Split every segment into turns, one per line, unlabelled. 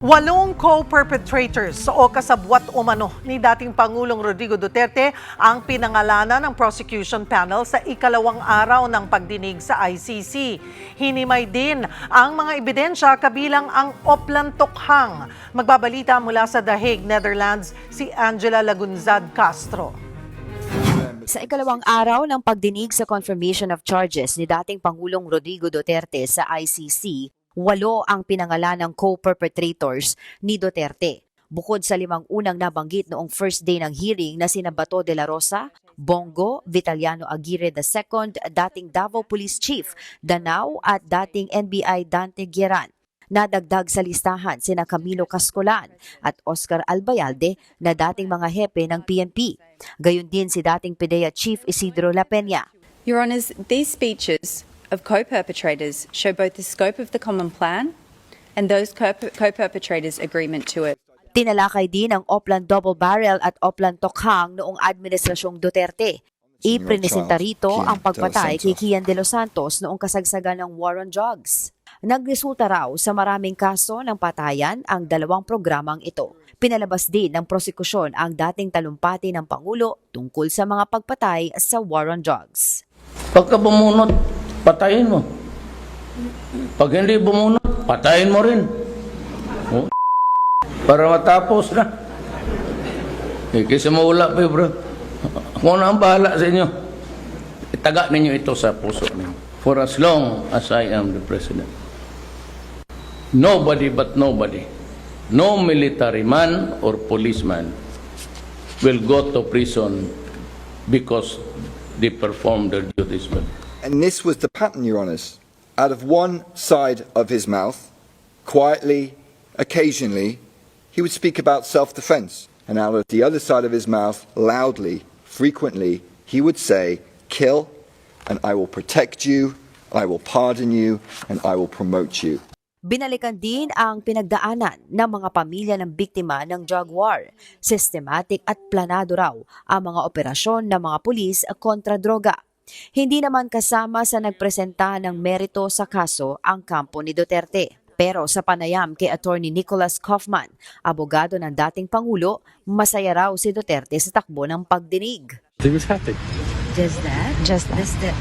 Walong co-perpetrators o kasabwat umano ni dating Pangulong Rodrigo Duterte ang pinangalanan ng prosecution panel sa ikalawang araw ng pagdinig sa ICC. Hinimay din ang mga ebidensya kabilang ang Oplan Tokhang. Magbabalita mula sa The Hague, Netherlands, si Angela Lagunzad Castro.
Sa ikalawang araw ng pagdinig sa confirmation of charges ni dating Pangulong Rodrigo Duterte sa ICC, 8 ang pinangalanang co-perpetrators ni Duterte. Bukod sa 5 unang nabanggit noong first day ng hearing na sina Bato de la Rosa, Bongo, Vitaliano Aguirre II, dating Davao Police Chief, Danao at dating NBI Dante Gueran. Nadagdag sa listahan sina Camilo Cascolan at Oscar Albayalde na dating mga hepe ng PNP. Gayon din si dating PIDEA Chief Isidro La Peña.
Your Honours, these speeches of co-perpetrators show both the scope of the common plan and those co-perpetrators' agreement to it.
Tinalakay din ang Oplan Double Barrel at Oplan Tokhang noong Administrasyong Duterte. Iprinesenta rito ang pagpatay kay Kian de los Santos noong kasagsagan ng War on Drugs. Nagresulta raw sa maraming kaso ng patayan ang 2 programang ito. Pinalabas din ng prosekusyon ang dating talumpati ng Pangulo tungkol sa mga pagpatay sa War on Drugs.
Pagka bumunot, patayin mo. Pag hindi bumunot, patayin mo rin. Oh, para matapos na. Kasi maula pa bro. Ako na ang bahala sa inyo. Itaga ninyo ito sa puso ninyo. For as long as I am the president. Nobody but nobody, no military man or policeman will go to prison because they perform their duties well.
And this was the pattern, Your Honours. Out of one side of his mouth, quietly, occasionally, he would speak about self-defense. And out of the other side of his mouth, loudly, frequently, he would say, kill, and I will protect you, I will pardon you, and I will promote you.
Binalikan din ang pinagdaanan ng mga pamilya ng biktima ng drug war. Systematic at planado raw ang mga operasyon ng mga pulis kontra droga. Hindi naman kasama sa nagpresenta ng merito sa kaso ang kampo ni Duterte. Pero sa panayam kay Attorney Nicholas Kaufman, abogado ng dating Pangulo, masaya raw si Duterte sa takbo ng pagdinig.
He was happy.
Just that?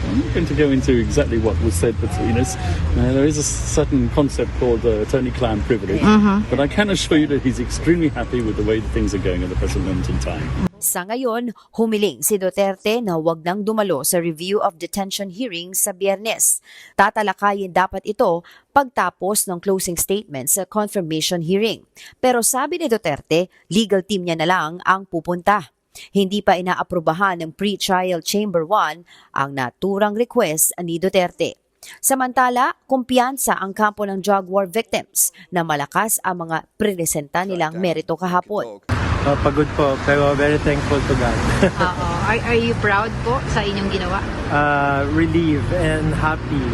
I'm not going to go into exactly what was said between us. There is a certain concept called attorney-client privilege, but I can assure you that he's extremely happy with the way that things are going at the present moment in time.
Sa ngayon, humiling si Duterte na huwag nang dumalo sa review of detention hearing sa Biyernes. Tatalakayin dapat ito pagtapos ng closing statement sa confirmation hearing. Pero sabi ni Duterte, legal team niya na lang ang pupunta. Hindi pa inaaprubahan ng pre-trial Chamber 1 ang naturang request ni Duterte. Samantala, kumpiyansa ang kampo ng drug war victims na malakas ang mga presenta nilang merito kahapon.
Pagod po, pero very thankful to God.
Are you proud po sa inyong ginawa?
Relieved and happy.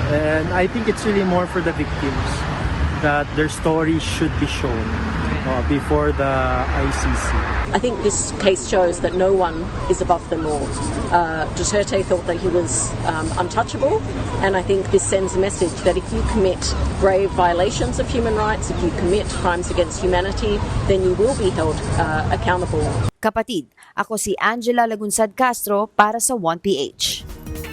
And I think it's really more for the victims that their story should be shown before the ICC.
I think this case shows that no one is above the law. Duterte thought that he was untouchable, and I think this sends a message that if you commit grave violations of human rights, if you commit crimes against humanity, then you will be held accountable.
Kapatid, ako si Angela Lagunsad Castro para sa 1PH.